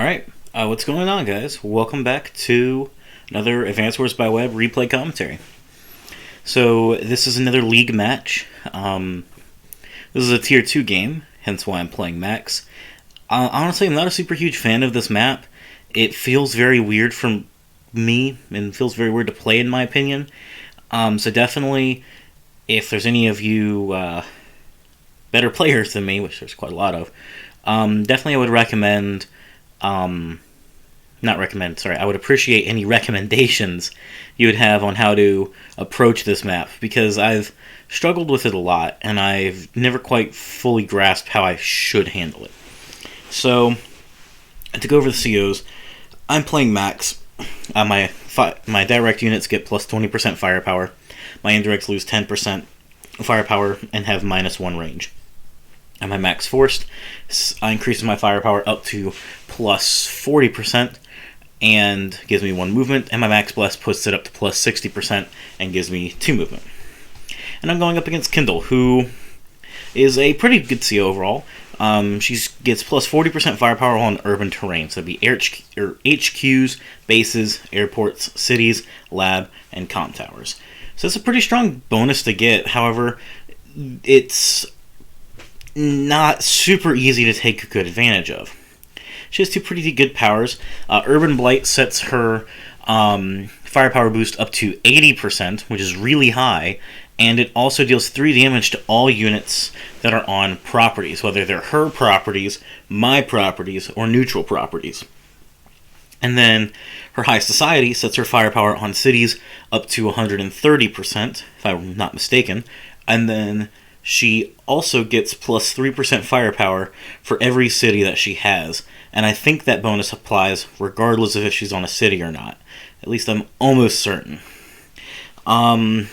Alright, what's going on, guys? Welcome back to another Advance Wars by Web replay commentary. So, this is another League match. This is a Tier 2 game, hence why I'm playing Max. Honestly, I'm not a super huge fan of this map. It feels very weird for me, and feels very weird to play, in my opinion. So definitely, if there's any of you better players than me, which there's quite a lot of, definitely I would recommend... I would appreciate any recommendations you would have on how to approach this map, because I've struggled with it a lot, and I've never quite fully grasped how I should handle it. So, to go over the COs, I'm playing Max. My direct units get plus 20% firepower. My indirects lose 10% firepower and have -1 range. And my max forced increases my firepower up to plus 40% and gives me 1 movement, and my max bless puts it up to plus 60% and gives me 2 movement. And I'm going up against Kindle, who is a pretty good CO overall. She gets plus 40% firepower on urban terrain, so that'd be HQs, bases, airports, cities, lab, and comm towers. So it's a pretty strong bonus to get. However, it's not super easy to take good advantage of. She has 2 pretty good powers. Urban Blight sets her firepower boost up to 80%, which is really high, and it also deals 3 damage to all units that are on properties, whether they're her properties, my properties, or neutral properties. And then her High Society sets her firepower on cities up to 130%, if I'm not mistaken, and then she also gets plus 3% firepower for every city that she has. And I think that bonus applies regardless of if she's on a city or not. At least I'm almost certain. So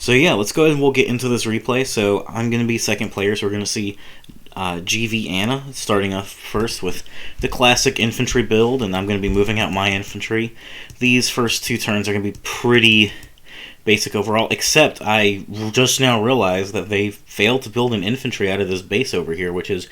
yeah, let's go ahead and we'll get into this replay. So I'm going to be second player, so we're going to see GV Anna starting off first with the classic infantry build, and I'm going to be moving out my infantry. These first 2 turns are going to be pretty basic overall, except I just now realized that they failed to build an infantry out of this base over here, which is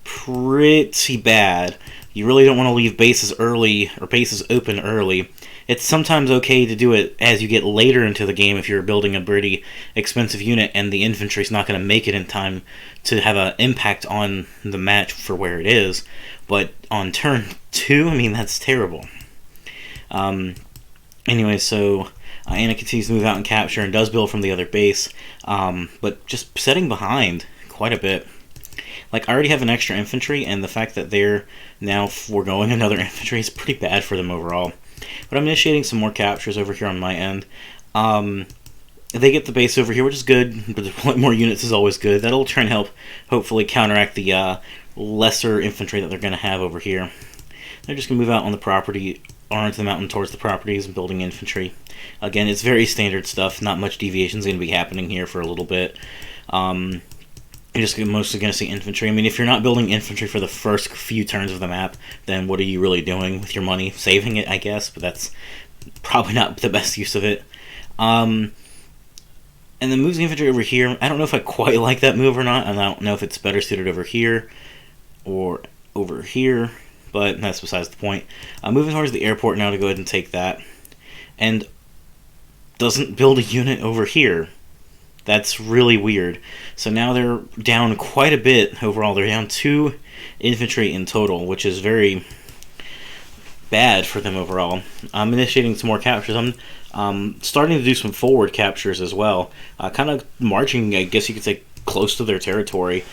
pretty bad. You really don't want to leave bases early, or bases open early. It's sometimes okay to do it as you get later into the game if you're building a pretty expensive unit and the infantry's not going to make it in time to have an impact on the match for where it is. But on turn 2, I mean, that's terrible. Anyway, so Anna continues to move out and capture and does build from the other base, but just setting behind quite a bit. Like, I already have an extra infantry, and the fact that they're now foregoing another infantry is pretty bad for them overall. But I'm initiating some more captures over here on my end. They get the base over here, which is good, but more units is always good. That'll try and help, hopefully, counteract the lesser infantry that they're going to have over here. They're just going to move out on the property, or onto the mountain towards the properties and building infantry. Again, it's very standard stuff. Not much deviation is going to be happening here for a little bit. You're just mostly going to see infantry. I mean, if you're not building infantry for the first few turns of the map, then what are you really doing with your money? Saving it, I guess, but that's probably not the best use of it. And then moves the infantry over here. I don't know if I quite like that move or not. I don't know if it's better suited over here or over here, but that's besides the point. Moving towards the airport now to go ahead and take that. And doesn't build a unit over here. That's really weird. So now they're down quite a bit overall. They're down 2 infantry in total, which is very bad for them overall. I'm initiating some more captures. I'm starting to do some forward captures as well. Kind of marching, I guess you could say, close to their territory.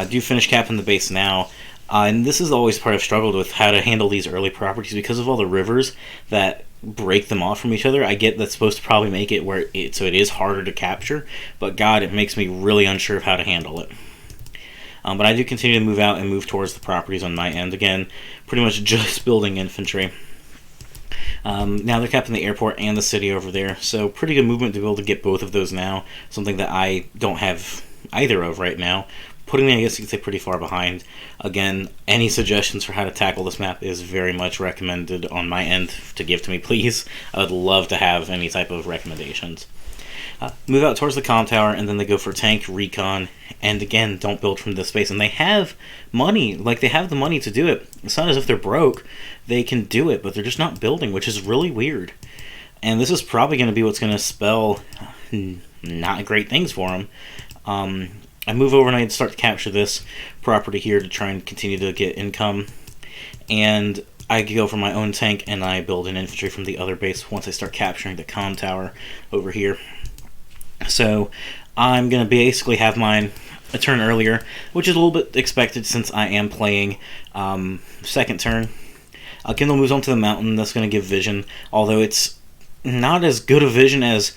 Do finish capping the base now. And this is always part I've struggled with, how to handle these early properties because of all the rivers that break them off from each other. I get that's supposed to probably make it where so it is harder to capture, but God, it makes me really unsure of how to handle it. But I do continue to move out and move towards the properties on my end. Again, pretty much just building infantry. Now they're capping the airport and the city over there, so pretty good movement to be able to get both of those now, something that I don't have either of right now. Putting me, I guess you could say, pretty far behind. Again, any suggestions for how to tackle this map is very much recommended on my end to give to me, please. I would love to have any type of recommendations. Move out towards the comm tower, and then they go for tank, recon, and again, don't build from this space. And they have money, like they have the money to do it. It's not as if they're broke. They can do it, but they're just not building, which is really weird. And this is probably going to be what's going to spell not great things for them. I move over and I start to capture this property here to try and continue to get income. And I go for my own tank and I build an infantry from the other base once I start capturing the comm tower over here. So I'm going to basically have mine a turn earlier, which is a little bit expected since I am playing second turn. Kindle moves onto the mountain. That's going to give vision, although it's not as good a vision as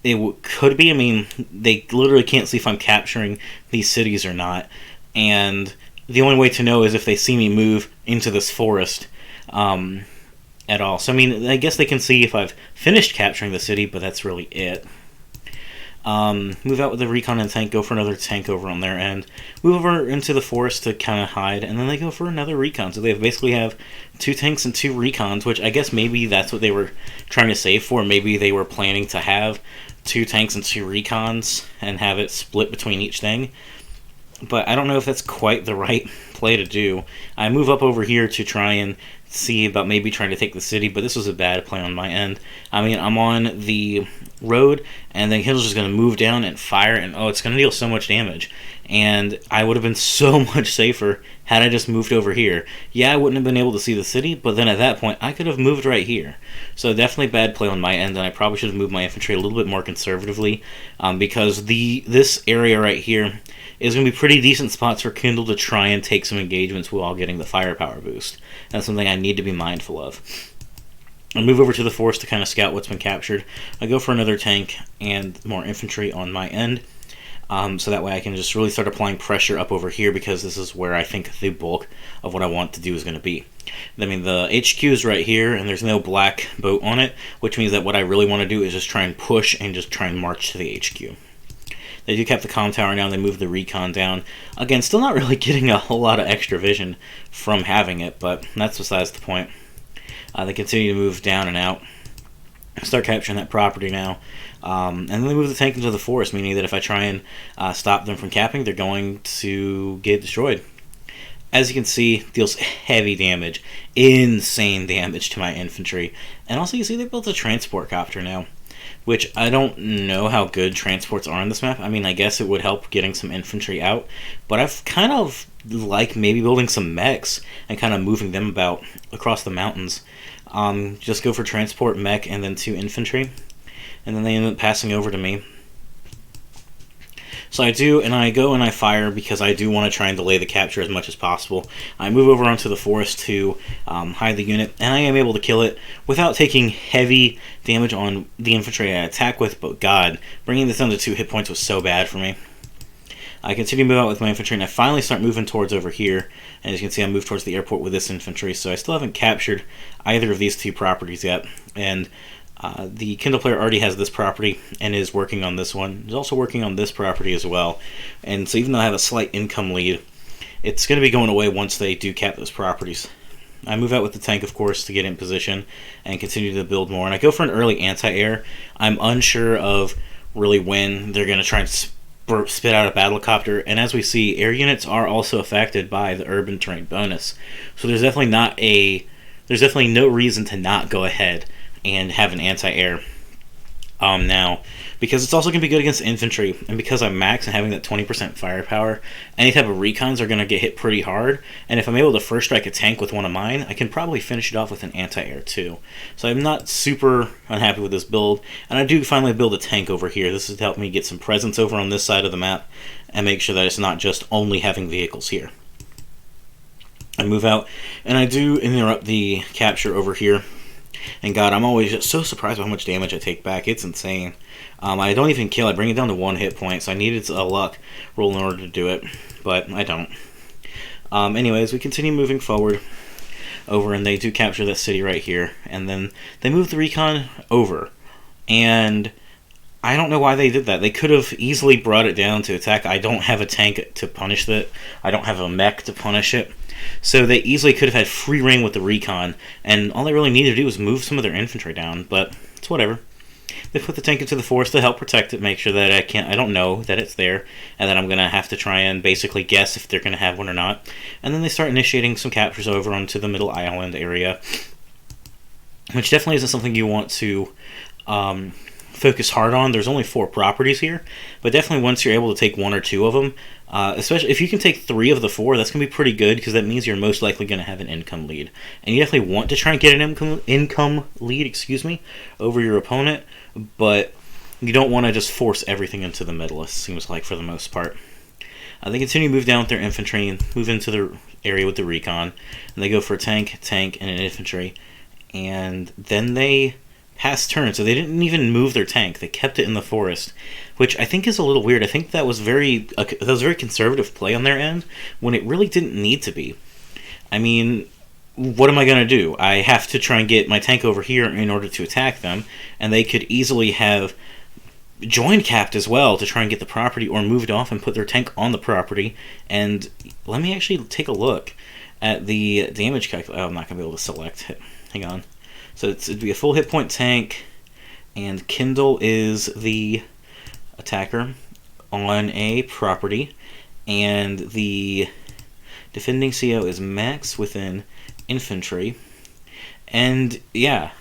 it could be. I mean, they literally can't see if I'm capturing these cities or not, and the only way to know is if they see me move into this forest at all. So I mean, I guess they can see if I've finished capturing the city, but that's really it. Move out with the recon and tank, go for another tank over on their end, move over into the forest to kind of hide, and then they go for another recon. So they basically have 2 tanks and 2 recons, which I guess maybe that's what they were trying to save for. Maybe they were planning to have 2 tanks and 2 recons and have it split between each thing. But I don't know if that's quite the right play to do. I move up over here to try and see about maybe trying to take the city, but this was a bad play on my end. I mean, I'm on the road, and then Kindle's just going to move down and fire, and oh, it's going to deal so much damage. And I would have been so much safer had I just moved over here. Yeah, I wouldn't have been able to see the city, but then at that point, I could have moved right here. So definitely bad play on my end, and I probably should have moved my infantry a little bit more conservatively, because this area right here is going to be pretty decent spots for Kindle to try and take some engagements while getting the firepower boost. That's something I need to be mindful of. I move over to the forest to kind of scout what's been captured. I go for another tank and more infantry on my end, so that way I can just really start applying pressure up over here, because this is where I think the bulk of what I want to do is going to be. I mean, the HQ is right here, and there's no black boat on it, which means that what I really want to do is just try and push and just try and march to the HQ. They do cap the comm tower now, and they move the recon down. Again, still not really getting a whole lot of extra vision from having it, but that's besides the point. They continue to move down and out. Start capturing that property now. And then they move the tank into the forest, meaning that if I try and stop them from capping, they're going to get destroyed. As you can see, deals heavy damage, insane damage to my infantry. And also you see they built a transport copter now, which I don't know how good transports are on this map. I mean, I guess it would help getting some infantry out, but I've kind of like maybe building some mechs and kind of moving them about across the mountains. Just go for transport, mech, and then 2 infantry, and then they end up passing over to me. So I do, and I go and I fire because I do want to try and delay the capture as much as possible. I move over onto the forest to hide the unit, and I am able to kill it without taking heavy damage on the infantry I attack with, but god, bringing this down to 2 hit points was so bad for me. I continue to move out with my infantry, and I finally start moving towards over here. And as you can see, I move towards the airport with this infantry, so I still haven't captured either of these 2 properties yet. And the Kindle player already has this property and is working on this one. He's also working on this property as well. And so even though I have a slight income lead, it's going to be going away once they do cap those properties. I move out with the tank, of course, to get in position and continue to build more. And I go for an early anti-air. I'm unsure of really when they're going to try and spit out a battlecopter. And as we see, air units are also affected by the urban terrain bonus. So there's definitely no reason to not go ahead and have an anti-air now, because it's also going to be good against infantry, and because I'm max and having that 20% firepower, any type of recons are going to get hit pretty hard, and if I'm able to first strike a tank with one of mine, I can probably finish it off with an anti-air too. So I'm not super unhappy with this build, and I do finally build a tank over here. This has helped me get some presence over on this side of the map and make sure that it's not just only having vehicles here. I move out, and I do interrupt the capture over here. And god, I'm always just so surprised by how much damage I take back. It's insane. I don't even kill. I bring it down to 1 hit point, so I needed a luck roll in order to do it, but I don't. Anyways, we continue moving forward over, and they do capture that city right here. And then they move the recon over. And I don't know why they did that. They could have easily brought it down to attack. I don't have a tank to punish it. I don't have a mech to punish it. So they easily could have had free reign with the recon, and all they really needed to do was move some of their infantry down, but it's whatever. They put the tank into the forest to help protect it, make sure that I don't know that it's there, and that I'm gonna have to try and basically guess if they're gonna have one or not. And then they start initiating some captures over onto the middle island area, which definitely isn't something you want to focus hard on. There's only 4 properties here, but definitely once you're able to take 1 or 2 of them, especially if you can take 3 of the 4, that's going to be pretty good, because that means you're most likely going to have an income lead. And you definitely want to try and get an income lead, over your opponent, but you don't want to just force everything into the middle, it seems like, for the most part. They continue to move down with their infantry and move into the area with the recon, and they go for a tank, and an infantry, and then they pass turn, so they didn't even move their tank. They kept it in the forest, which I think is a little weird. I think that was a very conservative play on their end, when it really didn't need to be. I mean, what am I going to do? I have to try and get my tank over here in order to attack them, and they could easily have joined capped as well to try and get the property, or moved off and put their tank on the property. And let me actually take a look at the damage calculator. Oh, I'm not going to be able to select it. Hang on. So it'd be a full hit point tank, and Kindle is the attacker on a property, and the defending CO is max within infantry, and yeah.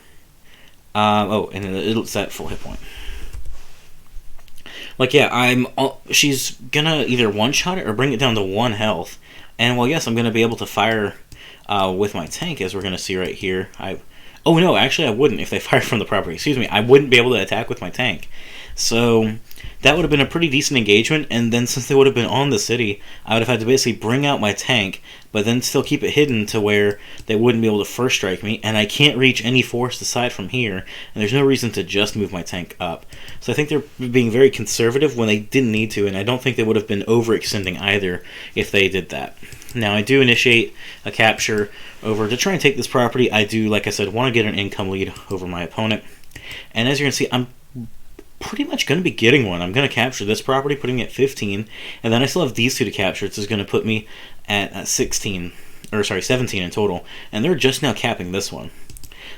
And it's at full hit point. Like, yeah, she's gonna either one-shot it or bring it down to 1 health, and well, yes, I'm gonna be able to fire with my tank, as we're gonna see right here. Oh no, actually I wouldn't if they fired from the property. Excuse me, I wouldn't be able to attack with my tank. So that would have been a pretty decent engagement, and then since they would have been on the city, I would have had to basically bring out my tank, but then still keep it hidden to where they wouldn't be able to first strike me, and I can't reach any forest aside from here, and there's no reason to just move my tank up. So I think they're being very conservative when they didn't need to, and I don't think they would have been overextending either if they did that. Now, I do initiate a capture over to try and take this property. I do, like I said, want to get an income lead over my opponent. And as you're going to see, I'm pretty much going to be getting one. I'm going to capture this property, putting it at 15, and then I still have these 2 to capture. This is going to put me at 17 in total, and they're just now capping this one.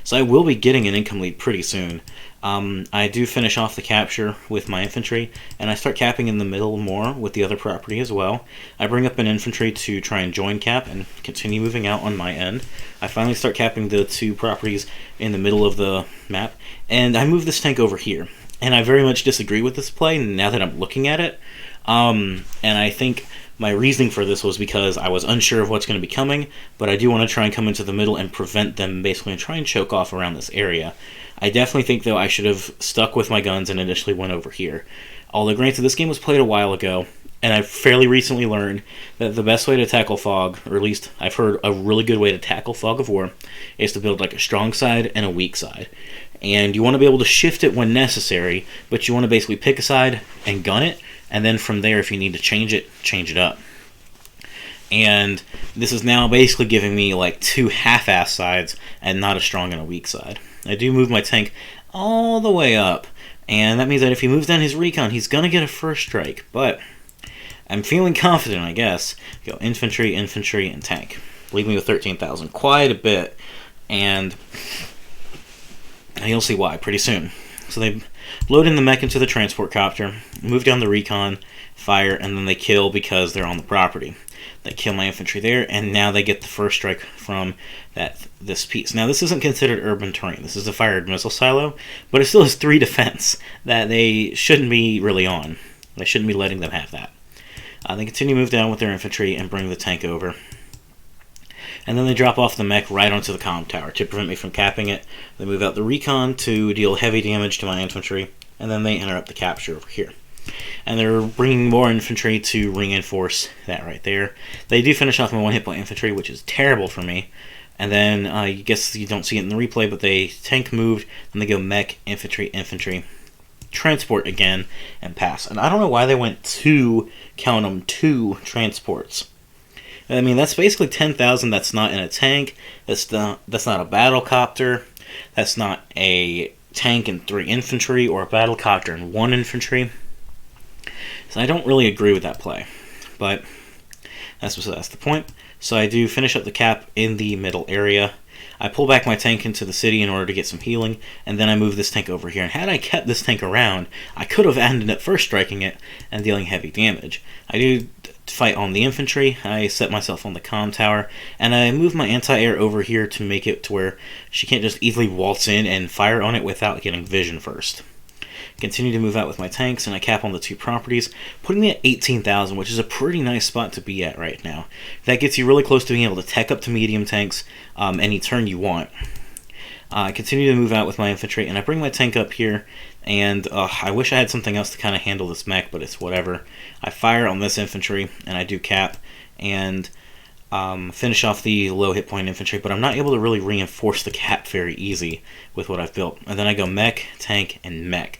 So I will be getting an income lead pretty soon. I do finish off the capture with my infantry, and I start capping in the middle more with the other property as well. I bring up an infantry to try and join cap and continue moving out on my end. I finally start capping the 2 properties in the middle of the map, and I move this tank over here. And I very much disagree with this play now that I'm looking at it. And I think my reasoning for this was because I was unsure of what's going to be coming, but I do want to try and come into the middle and prevent them, basically, and try and choke off around this area. I definitely think, though, I should have stuck with my guns and initially went over here. Although, granted, this game was played a while ago, and I've fairly recently learned that the best way to tackle fog, or at least I've heard a really good way to tackle fog of war, is to build like a strong side and a weak side. And you want to be able to shift it when necessary, but you want to basically pick a side and gun it, and then from there, if you need to change it up. And this is now basically giving me like 2 half-ass sides and not a strong and a weak side. I do move my tank all the way up, and that means that if he moves down his recon, he's going to get a first strike, but I'm feeling confident, I guess. Go infantry, and tank. Leave me with 13,000, quite a bit, and you'll see why pretty soon. So they load in the mech into the transport copter, move down the recon, fire, and then they kill because they're on the property. They kill my infantry there, and now they get the first strike from this piece. Now, this isn't considered urban terrain. This is a fired missile silo, but it still has 3 defense that they shouldn't be really on. They shouldn't be letting them have that. They continue to move down with their infantry and bring the tank over. And then they drop off the mech right onto the comm tower to prevent me from capping it. They move out the recon to deal heavy damage to my infantry, and then they interrupt the capture over here. And they're bringing more infantry to reinforce that right there. They do finish off my 1 hit point infantry, which is terrible for me. And then, I guess you don't see it in the replay, but they tank moved, and they go mech, infantry, transport again, and pass. And I don't know why they went 2, count them, 2 transports. I mean, that's basically 10,000 that's not in a tank, that's not a battle copter, that's not a tank and 3 infantry, or a battle copter and 1 infantry. So I don't really agree with that play, but that's the point. So I do finish up the cap in the middle area, I pull back my tank into the city in order to get some healing, and then I move this tank over here. And had I kept this tank around, I could have ended up first striking it and dealing heavy damage. I do fight on the infantry, I set myself on the comm tower, and I move my anti-air over here to make it to where she can't just easily waltz in and fire on it without getting vision first. Continue to move out with my tanks, and I cap on the 2 properties, putting me at 18,000, which is a pretty nice spot to be at right now. That gets you really close to being able to tech up to medium tanks any turn you want. I continue to move out with my infantry, and I bring my tank up here, and I wish I had something else to kind of handle this mech, but it's whatever. I fire on this infantry, and I do cap, and finish off the low hit point infantry, but I'm not able to really reinforce the cap very easy with what I've built. And then I go mech, tank, and mech.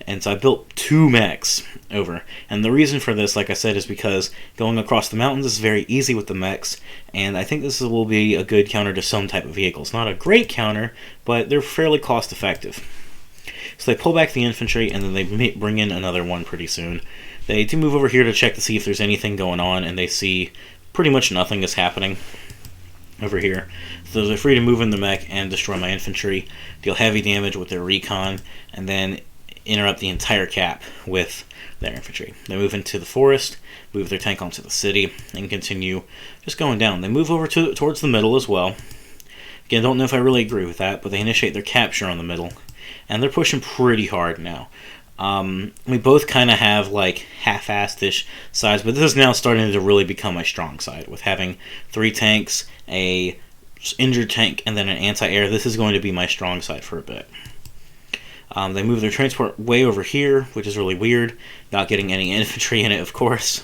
And so I built 2 mechs over. And the reason for this, like I said, is because going across the mountains is very easy with the mechs, and I think this will be a good counter to some type of vehicles. Not a great counter, but they're fairly cost effective. So they pull back the infantry, and then they bring in another one pretty soon. They do move over here to check to see if there's anything going on, and they see pretty much nothing is happening over here. So they're free to move in the mech and destroy my infantry, deal heavy damage with their recon, and then interrupt the entire cap with their infantry. They move into the forest, move their tank onto the city, and continue just going down. They move over towards the middle as well. Again, don't know if I really agree with that, but they initiate their capture on the middle, and they're pushing pretty hard now. We both kind of have like half-assed-ish sides, but this is now starting to really become my strong side. With having 3 tanks, a injured tank, and then an anti-air, this is going to be my strong side for a bit. They move their transport way over here, which is really weird, not getting any infantry in it, of course.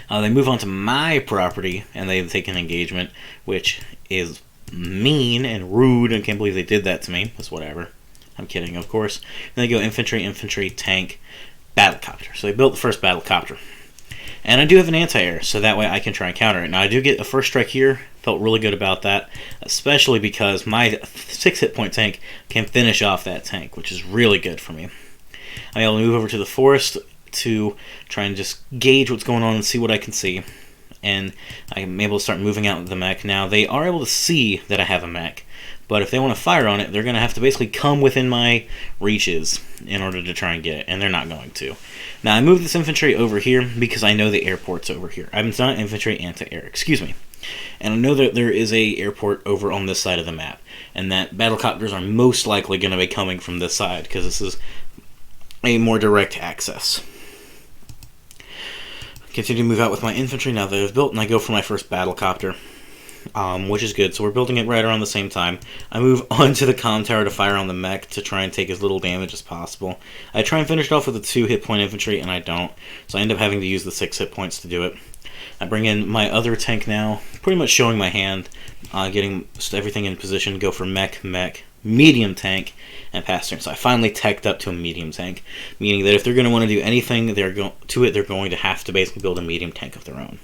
They move on to my property, and they take an engagement, which is mean and rude. I can't believe they did that to me. That's whatever. I'm kidding, of course. Then they go infantry, infantry, tank, battlecopter. So they built the first battlecopter. And I do have an anti-air, so that way I can try and counter it. Now I do get a first strike here. Felt really good about that, especially because my 6 hit point tank can finish off that tank, which is really good for me. I'm able to move over to the forest to try and just gauge what's going on and see what I can see. And I'm able to start moving out the mech. Now they are able to see that I have a mech, but if they want to fire on it, they're going to have to basically come within my reaches in order to try and get it, and they're not going to. Now, I moved this infantry over here because I know the airport's over here. I'm not infantry, anti-air, excuse me. And I know that there is a airport over on this side of the map, and that battlecopters are most likely going to be coming from this side, because this is a more direct access. Continue to move out with my infantry now that I've built, and I go for my first battlecopter. Which is good, so we're building it right around the same time. I move onto the comm tower to fire on the mech to try and take as little damage as possible. I try and finish it off with a 2 hit point infantry, and I don't, so I end up having to use the 6 hit points to do it. I bring in my other tank now, pretty much showing my hand, getting everything in position, go for mech, medium tank, and pass turn. So I finally teched up to a medium tank, meaning that if they're going to want to do anything they're going to have to basically build a medium tank of their own.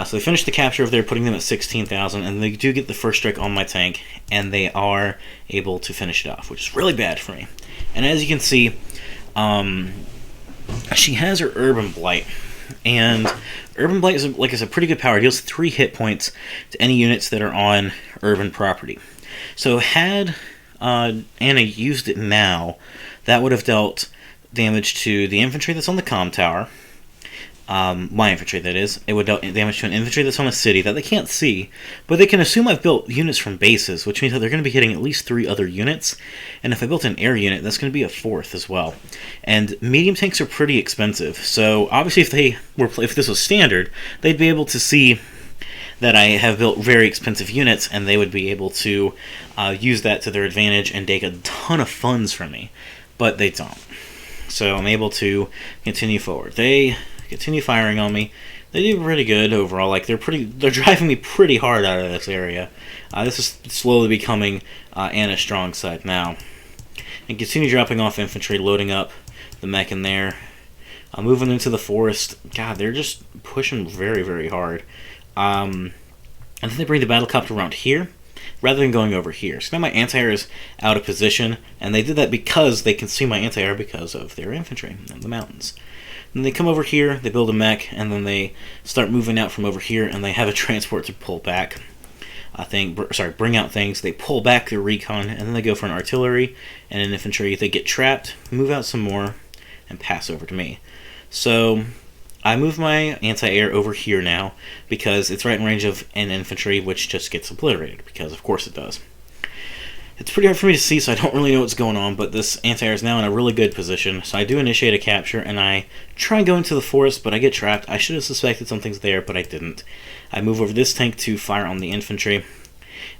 So they finish the capture over there, putting them at 16,000, and they do get the first strike on my tank, and they are able to finish it off, which is really bad for me. And as you can see, she has her Urban Blight, and Urban Blight is a pretty good power. It deals 3 hit points to any units that are on urban property. So had Anna used it now, that would have dealt damage to the infantry that's on the comm tower. My infantry, that is. It would deal damage to an infantry that's on a city that they can't see, but they can assume I've built units from bases, which means that they're going to be hitting at least 3 other units, and if I built an air unit, that's going to be a 4th as well. And medium tanks are pretty expensive, so obviously if this was standard, they'd be able to see that I have built very expensive units, and they would be able to use that to their advantage and take a ton of funds from me, but they don't. So I'm able to continue forward. They continue firing on me. They do pretty good overall. Like they're driving me pretty hard out of this area. This is slowly becoming Anna's strong side now. And continue dropping off infantry, loading up the mech in there. Moving into the forest. God, they're just pushing very, very hard. And then they bring the battlecopter around here rather than going over here. So now my anti-air is out of position, and they did that because they can see my anti-air because of their infantry in the mountains. Then they come over here, they build a mech, and then they start moving out from over here, and they have a transport to pull back. bring out things. They pull back their recon, and then they go for an artillery and an infantry. They get trapped, move out some more, and pass over to me. So I move my anti-air over here now because it's right in range of an infantry, which just gets obliterated, because of course it does. It's pretty hard for me to see, so I don't really know what's going on, but this anti-air is now in a really good position. So I do initiate a capture, and I try and go into the forest, but I get trapped. I should have suspected something's there, but I didn't. I move over this tank to fire on the infantry,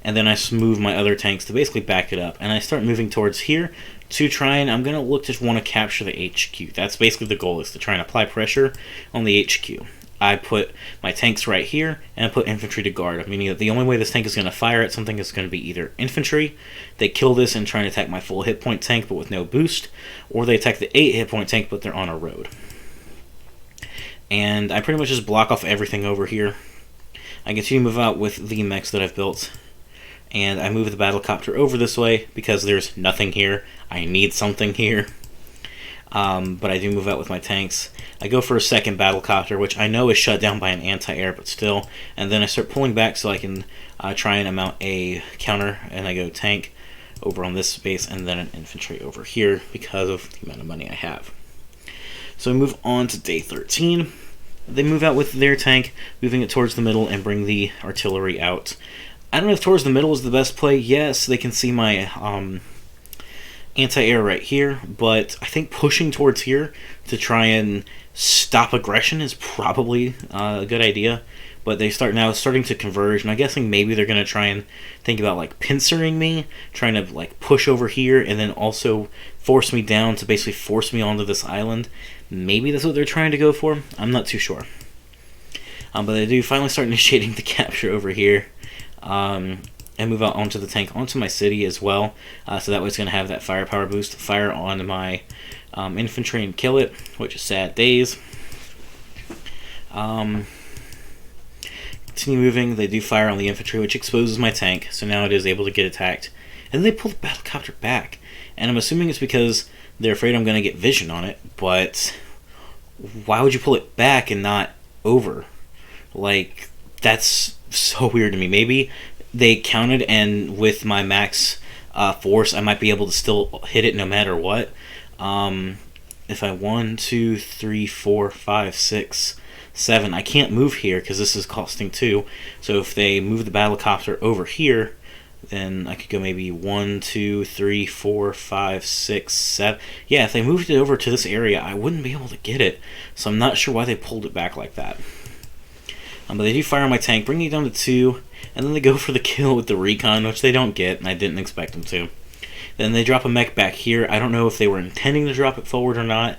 and then I move my other tanks to basically back it up. And I start moving towards here to try and, I'm going to look to want to capture the HQ. That's basically the goal, is to try and apply pressure on the HQ. I put my tanks right here, and I put infantry to guard, meaning that the only way this tank is going to fire at something is going to be either infantry, they kill this and try and attack my full hit point tank but with no boost, or they attack the 8 hit point tank but they're on a road. And I pretty much just block off everything over here. I continue to move out with the mechs that I've built, and I move the battlecopter over this way because there's nothing here. I need something here. But I do move out with my tanks. I go for a second battlecopter, which I know is shut down by an anti-air, but still. And then I start pulling back so I can try and mount a counter, and I go tank over on this base, and then an infantry over here because of the amount of money I have. So I move on to day 13. They move out with their tank, moving it towards the middle, and bring the artillery out. I don't know if towards the middle is the best play. Yes, they can see my anti-air right here, but I think pushing towards here to try and stop aggression is probably a good idea. But they starting to converge, and I'm guessing maybe they're going to try and think about like pincering me, trying to like push over here, and then also force me down to basically force me onto this island. Maybe that's what they're trying to go for. I'm not too sure. But they do finally start initiating the capture over here. And move out onto the tank, onto my city as well. So that way it's going to have that firepower boost. Fire on my infantry and kill it, which is sad days. Continue moving. They do fire on the infantry, which exposes my tank. So now it is able to get attacked. And they pull the battlecopter back. And I'm assuming it's because they're afraid I'm going to get vision on it. But why would you pull it back and not over? Like, that's so weird to me. Maybe they counted, and with my max force, I might be able to still hit it no matter what. If I 1, 2, 3, 4, 5, 6, 7, I can't move here because this is costing 2. So if they move the battlecopter over here, then I could go maybe 1, 2, 3, 4, 5, 6, 7. Yeah, if they moved it over to this area, I wouldn't be able to get it. So I'm not sure why they pulled it back like that. But they do fire on my tank, bringing it down to 2, and then they go for the kill with the recon, which they don't get, and I didn't expect them to. Then they drop a mech back here. I don't know if they were intending to drop it forward or not,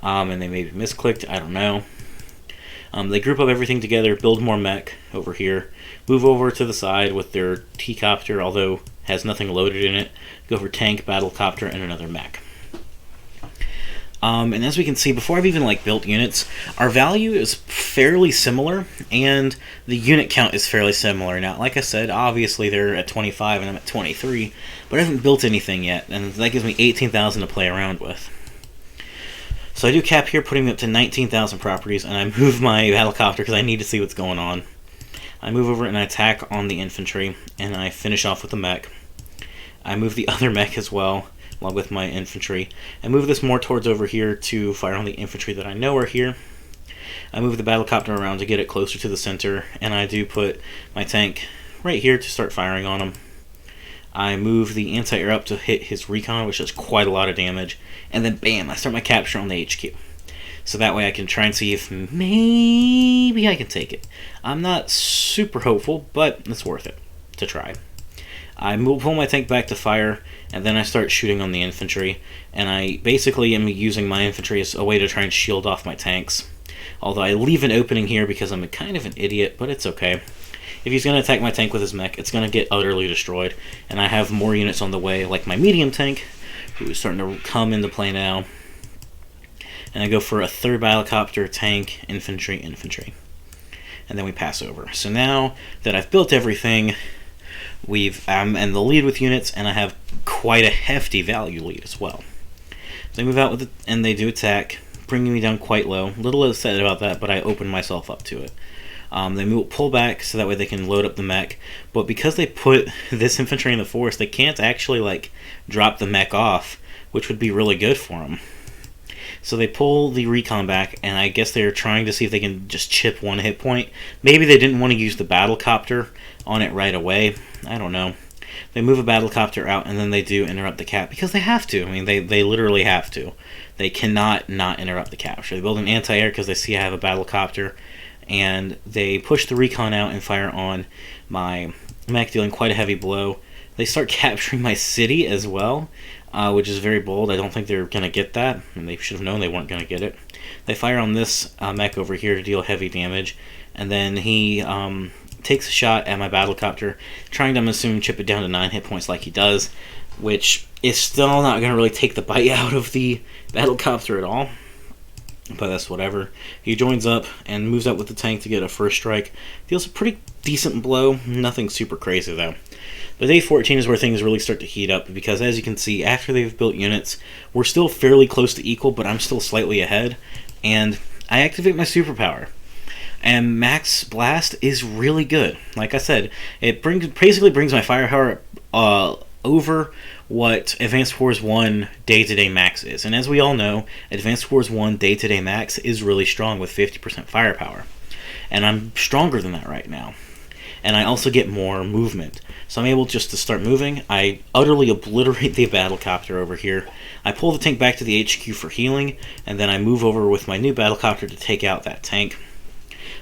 and they maybe misclicked, I don't know. They group up everything together, build more mech over here, move over to the side with their T-copter, although has nothing loaded in it, go for tank, battlecopter, and another mech. And as we can see, before I've even built units, our value is fairly similar, and the unit count is fairly similar. Now, like I said, obviously they're at 25 and I'm at 23, but I haven't built anything yet, and that gives me 18,000 to play around with. So I do cap here, putting it up to 19,000 properties, and I move my helicopter because I need to see what's going on. I move over and I attack on the infantry, and I finish off with the mech. I move the other mech as well, along with my infantry. I move this more towards over here to fire on the infantry that I know are here. I move the battlecopter around to get it closer to the center, and I do put my tank right here to start firing on him. I move the anti-air up to hit his recon, which does quite a lot of damage, and then bam, I start my capture on the HQ. So that way I can try and see if maybe I can take it. I'm not super hopeful, but it's worth it to try. I pull my tank back to fire, and then I start shooting on the infantry, and I basically am using my infantry as a way to try and shield off my tanks. Although I leave an opening here because I'm kind of an idiot, but it's okay. If he's going to attack my tank with his mech, it's going to get utterly destroyed, and I have more units on the way, like my medium tank, who is starting to come into play now. And I go for a third battlecopter, tank, infantry, infantry. And then we pass over. So now that I've built everything, I'm in the lead with units, and I have quite a hefty value lead as well. So they move out with it, and they do attack, bringing me down quite low. Little upset about that, but I open myself up to it. They pull back so that way they can load up the mech. But because they put this infantry in the forest, they can't actually like drop the mech off, which would be really good for them. So they pull the recon back, and I guess they're trying to see if they can just chip one hit point. Maybe they didn't want to use the battlecopter on it right away. I don't know. They move a battlecopter out, and then they do interrupt the cap because they have to. I mean, they literally have to. They cannot not interrupt the capture. They build an anti-air because they see I have a battlecopter, and they push the recon out and fire on my mech, dealing quite a heavy blow. They start capturing my city as well, which is very bold. I don't think they're going to get that, and they should have known they weren't going to get it. They fire on this mech over here to deal heavy damage, and then he takes a shot at my battlecopter, trying to, I'm assuming, chip it down to 9 hit points like he does, which is still not going to really take the bite out of the battlecopter at all. But that's whatever. He joins up and moves up with the tank to get a first strike. Deals a pretty decent blow. Nothing super crazy, though. But day 14 is where things really start to heat up, because as you can see, after they've built units, we're still fairly close to equal, but I'm still slightly ahead. And I activate my superpower. And Max Blast is really good. Like I said, it basically brings my firepower over what Advanced Wars 1 day-to-day max is. And as we all know, Advanced Wars 1 day-to-day max is really strong with 50% firepower. And I'm stronger than that right now. And I also get more movement. So I'm able just to start moving. I utterly obliterate the battlecopter over here. I pull the tank back to the HQ for healing, and then I move over with my new battlecopter to take out that tank.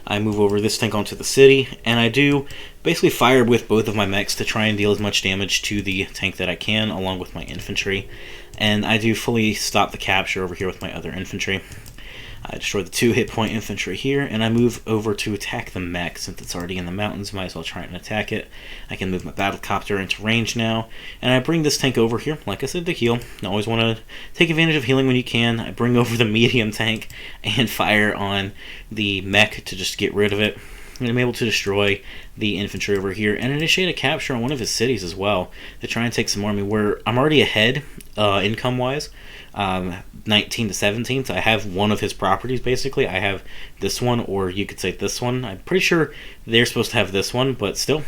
I move over this tank onto the city, and I do basically fire with both of my mechs to try and deal as much damage to the tank that I can, along with my infantry. And I do fully stop the capture over here with my other infantry. I destroy the 2 hit point infantry here, and I move over to attack the mech. Since it's already in the mountains, might as well try and attack it. I can move my battlecopter into range now, and I bring this tank over here, like I said, to heal. I always want to take advantage of healing when you can. I bring over the medium tank and fire on the mech to just get rid of it. And I'm able to destroy the infantry over here and initiate a capture on one of his cities as well to try and take some more. I mean, I'm already ahead income-wise. 19 to 17, so I have one of his properties basically. I have this one, or you could say this one. I'm pretty sure they're supposed to have this one, but still.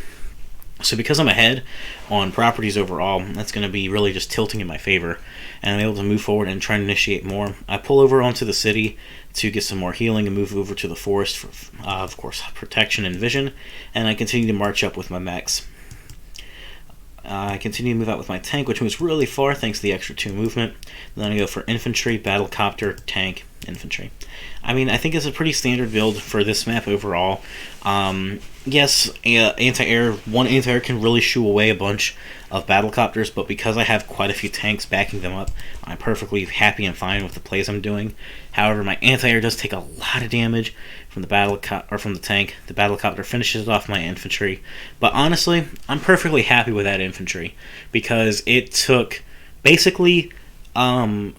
So because I'm ahead on properties overall, that's going to be really just tilting in my favor, and I'm able to move forward and try and initiate more. I pull over onto the city to get some more healing and move over to the forest for, of course, protection and vision, and I continue to march up with my mechs. I continue to move out with my tank, which moves really far thanks to the extra 2 movement. Then I go for infantry, battlecopter, tank, infantry. I mean, I think it's a pretty standard build for this map overall. Yes, anti-air, one anti-air can really shoo away a bunch of battlecopters, but because I have quite a few tanks backing them up, I'm perfectly happy and fine with the plays I'm doing. However, my anti-air does take a lot of damage from the from the tank. The battlecopter finishes off my infantry, but honestly, I'm perfectly happy with that infantry because it took basically 2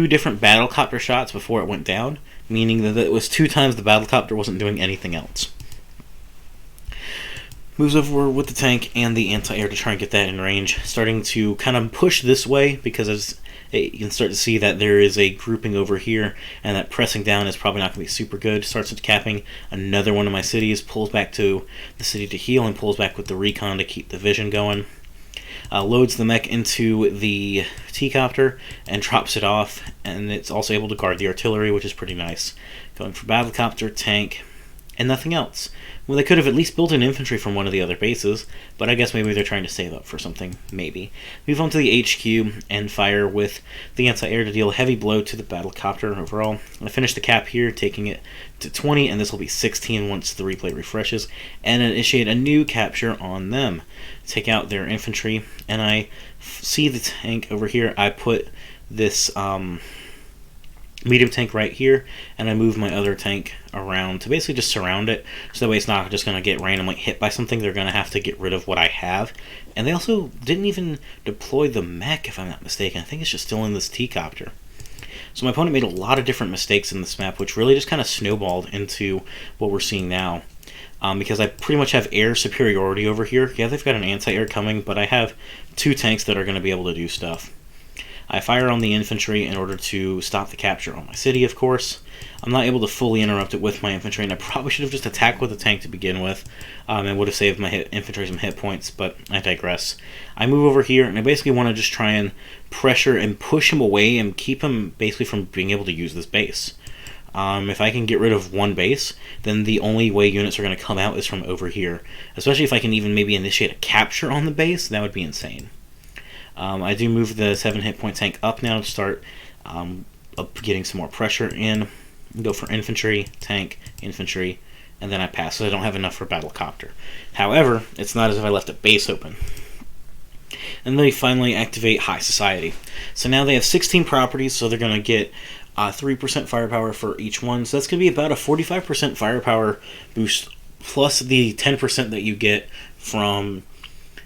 different battlecopter shots before it went down, meaning that it was 2 times the battlecopter wasn't doing anything else. Moves over with the tank and the anti-air to try and get that in range, starting to kind of push this way because as you can start to see that there is a grouping over here, and that pressing down is probably not going to be super good. Starts capping another one of my cities, pulls back to the city to heal, and pulls back with the recon to keep the vision going. Loads the mech into the T-copter and drops it off, and it's also able to guard the artillery, which is pretty nice. Going for battlecopter, tank, and nothing else. Well, they could have at least built an infantry from one of the other bases, but I guess maybe they're trying to save up for something, maybe. Move on to the HQ and fire with the anti-air to deal a heavy blow to the battlecopter overall. I finish the cap here, taking it to 20, and this will be 16 once the replay refreshes, and initiate a new capture on them. Take out their infantry, and I see the tank over here. I put this medium tank right here, and I move my other tank around to basically just surround it, so that way it's not just going to get randomly hit by something. They're going to have to get rid of what I have. And they also didn't even deploy the mech, if I'm not mistaken. I think it's just still in this T-copter. So my opponent made a lot of different mistakes in this map, which really just kind of snowballed into what we're seeing now. Because I pretty much have air superiority over here. Yeah, they've got an anti-air coming, but I have 2 tanks that are going to be able to do stuff. I fire on the infantry in order to stop the capture on my city, of course. I'm not able to fully interrupt it with my infantry, and I probably should have just attacked with a tank to begin with, and would have saved my infantry some hit points, but I digress. I move over here, and I basically want to just try and pressure and push him away and keep him basically from being able to use this base. If I can get rid of one base, then the only way units are going to come out is from over here. Especially if I can even maybe initiate a capture on the base, that would be insane. I do move the 7 hit point tank up now to start getting some more pressure in. Go for infantry, tank, infantry, and then I pass, so I don't have enough for battlecopter. However, it's not as if I left a base open. And they finally activate High Society. So now they have 16 properties, so they're going to get 3% firepower for each one. So that's going to be about a 45% firepower boost, plus the 10% that you get from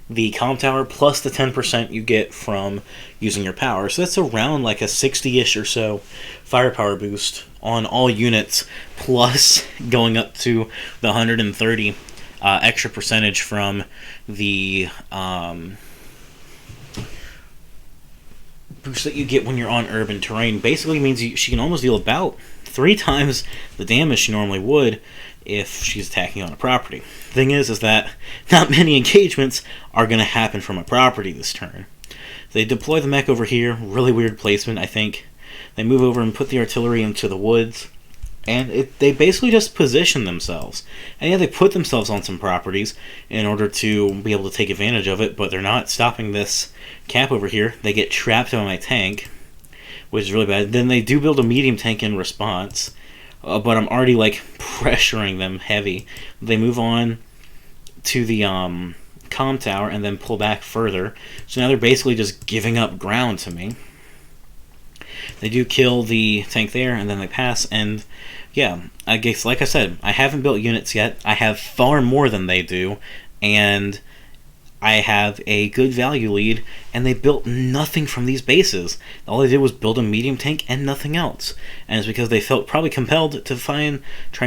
the comm tower, plus the 10% you get from using your power. So that's around like a 60-ish or so firepower boost on all units, plus going up to the 130 extra percentage from the boost that you get when you're on urban terrain. Basically means she can almost deal about 3 times the damage she normally would if she's attacking on a property. Thing is that not many engagements are going to happen from a property this turn. They deploy the mech over here, really weird placement, I think. They move over and put the artillery into the woods, and they basically just position themselves. And yeah, they put themselves on some properties in order to be able to take advantage of it, but they're not stopping this cap over here. They get trapped on my tank, which is really bad. Then they do build a medium tank in response, but I'm already like pressuring them heavy. They move on to the comm tower and then pull back further. So now they're basically just giving up ground to me. They do kill the tank there, and then they pass, and yeah, I guess, like I said, I haven't built units yet. I have far more than they do, and I have a good value lead, and they built nothing from these bases. All they did was build a medium tank and nothing else, and it's because they felt probably compelled to try and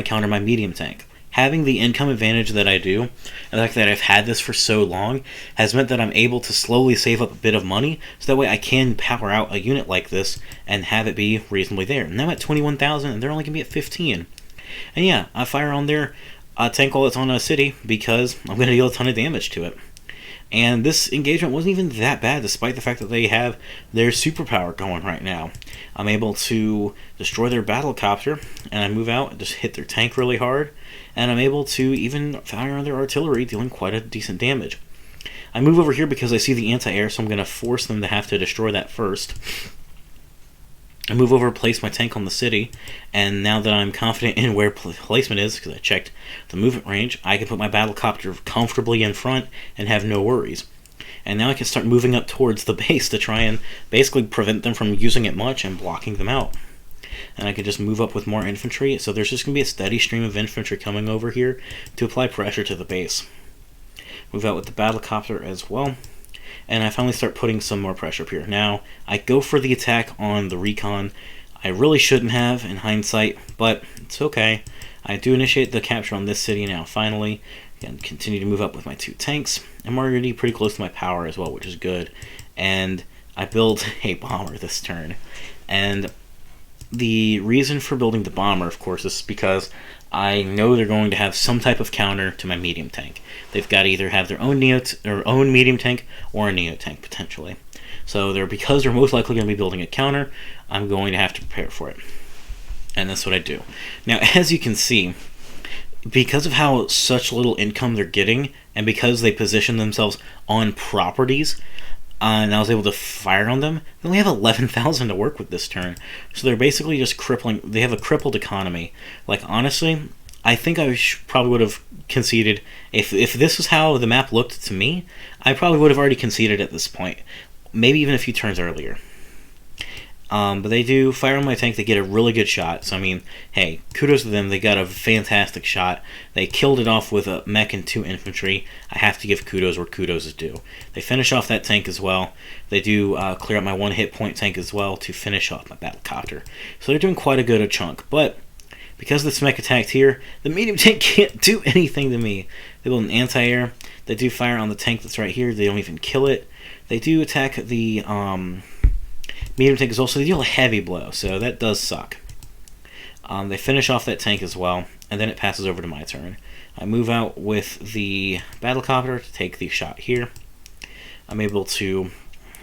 counter my medium tank. Having the income advantage that I do, and the fact that I've had this for so long, has meant that I'm able to slowly save up a bit of money, so that way I can power out a unit like this and have it be reasonably there. Now I'm at 21,000, and they're only going to be at 15. And yeah, I fire on their tank while it's on a city, because I'm going to deal a ton of damage to it. And this engagement wasn't even that bad, despite the fact that they have their superpower going right now. I'm able to destroy their battlecopter, and I move out and just hit their tank really hard, and I'm able to even fire on their artillery, dealing quite a decent damage. I move over here because I see the anti-air, so I'm going to force them to have to destroy that first. I move over, place my tank on the city, and now that I'm confident in where placement is, because I checked the movement range, I can put my battlecopter comfortably in front and have no worries. And now I can start moving up towards the base to try and basically prevent them from using it much and blocking them out. And I can just move up with more infantry, so there's just going to be a steady stream of infantry coming over here to apply pressure to the base. Move out with the battlecopter as well. And I finally start putting some more pressure up here. Now, I go for the attack on the recon. I really shouldn't have, in hindsight, but it's okay. I do initiate the capture on this city now, finally, and continue to move up with my 2 tanks. I'm already pretty close to my power as well, which is good. And I build a bomber this turn. And the reason for building the bomber, of course, is because I know they're going to have some type of counter to my medium tank. They've got to either have their own own medium tank or a neo tank potentially. So because they're most likely going to be building a counter, I'm going to have to prepare for it. And that's what I do. Now, as you can see, because of how such little income they're getting, and because they position themselves on properties, and I was able to fire on them, they only have 11,000 to work with this turn. So they're basically just crippling. They have a crippled economy. Like, honestly, I think I probably would have conceded. If this was how the map looked to me, I probably would have already conceded at this point. Maybe even a few turns earlier. But they do fire on my tank. They get a really good shot. So, I mean, hey, kudos to them. They got a fantastic shot. They killed it off with a mech and 2 infantry. I have to give kudos where kudos is due. They finish off that tank as well. They do clear up my 1 hit point tank as well to finish off my battlecopter. So they're doing quite a good chunk. But because this mech attacked here, the medium tank can't do anything to me. They build an anti-air. They do fire on the tank that's right here. They don't even kill it. They do attack the medium tank as well, so they deal a heavy blow, so that does suck. They finish off that tank as well, and then it passes over to my turn. I move out with the battlecopter to take the shot here. I'm able to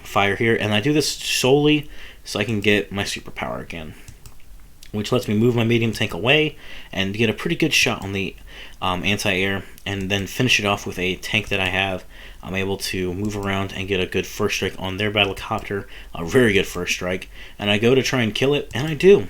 fire here, and I do this solely so I can get my superpower again, which lets me move my medium tank away and get a pretty good shot on the anti-air, and then finish it off with a tank that I have. I'm able to move around and get a good first strike on their battlecopter, a very good first strike, and I go to try and kill it, and I do.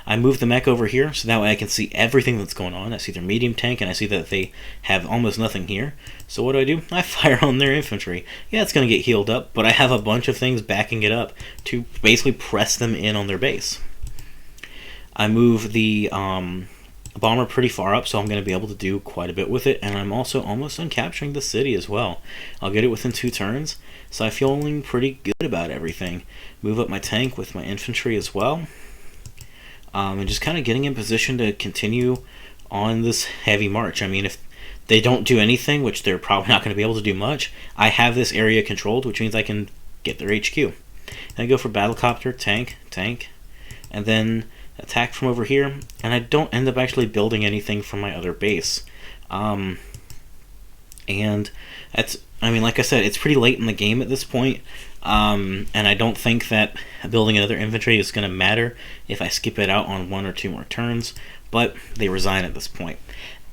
I move the mech over here so that way I can see everything that's going on. I see their medium tank, and I see that they have almost nothing here. So what do? I fire on their infantry. Yeah, it's going to get healed up, but I have a bunch of things backing it up to basically press them in on their base. I move the bomber pretty far up, so I'm going to be able to do quite a bit with it, and I'm also almost done capturing the city as well. I'll get it within 2 turns, so I'm feeling pretty good about everything. Move up my tank with my infantry as well. And just kind of getting in position to continue on this heavy march. I mean, if they don't do anything, which they're probably not going to be able to do much, I have this area controlled, which means I can get their HQ. And I go for battlecopter, tank, and then attack from over here, and I don't end up actually building anything from my other base. And that's, I mean, like I said, it's pretty late in the game at this point. And I don't think that building another infantry is going to matter if I skip it out on 1 or 2 more turns, but they resign at this point.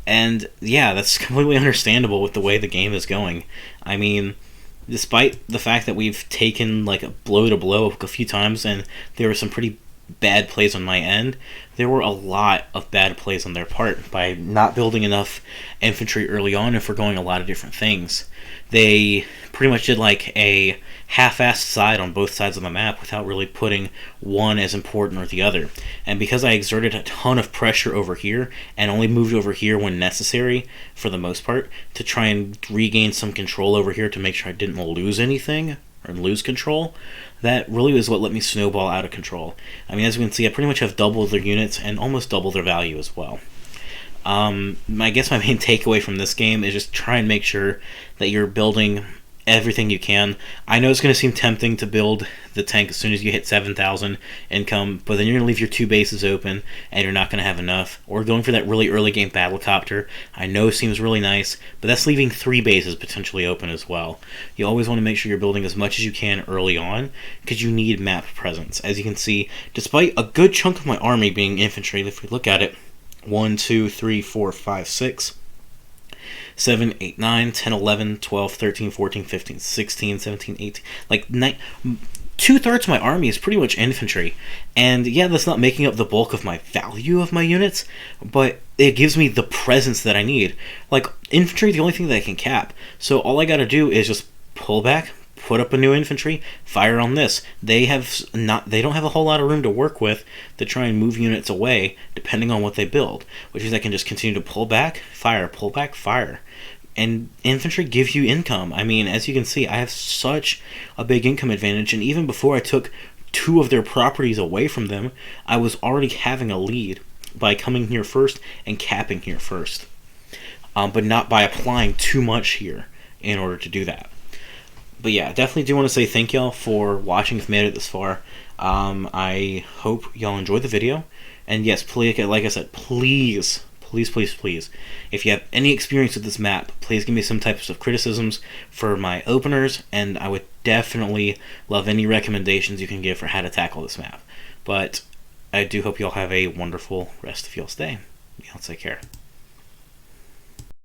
And yeah, that's completely understandable with the way the game is going. I mean, despite the fact that we've taken like a blow to blow a few times, and there were some pretty bad plays on my end, there were a lot of bad plays on their part by not building enough infantry early on and forgoing a lot of different things. They pretty much did like a half-assed side on both sides of the map without really putting one as important or the other. And because I exerted a ton of pressure over here and only moved over here when necessary for the most part to try and regain some control over here to make sure I didn't lose anything or lose control, that really was what let me snowball out of control. I mean, as you can see, I pretty much have doubled their units and almost double their value as well. I guess my main takeaway from this game is just try and make sure that you're building everything you can. I know it's going to seem tempting to build the tank as soon as you hit 7,000 income, but then you're going to leave your 2 bases open and you're not going to have enough. Or going for that really early game battlecopter, I know seems really nice, but that's leaving 3 bases potentially open as well. You always want to make sure you're building as much as you can early on because you need map presence. As you can see, despite a good chunk of my army being infantry, if we look at it, 1, 2, 3, 4, 5, 6, 7, 8, 9, 10, 11, 12, 13, 14, 15, 16, 17, 18, like 2/3 of my army is pretty much infantry. And yeah, that's not making up the bulk of my value of my units, but it gives me the presence that I need. Like, infantry, the only thing that I can cap. So all I gotta do is just pull back, put up a new infantry, fire on this. They don't have a whole lot of room to work with to try and move units away depending on what they build, which means I can just continue to pull back, fire, pull back, fire. And infantry gives you income. I mean, as you can see, I have such a big income advantage, and even before I took 2 of their properties away from them, I was already having a lead by coming here first and capping here first, but not by applying too much here in order to do that. But yeah, definitely do want to say thank y'all for watching if you made it this far. I hope y'all enjoyed the video. And yes, please, like I said, please, if you have any experience with this map, please give me some types of criticisms for my openers, and I would definitely love any recommendations you can give for how to tackle this map. But I do hope y'all have a wonderful rest of y'all's day. Y'all take care.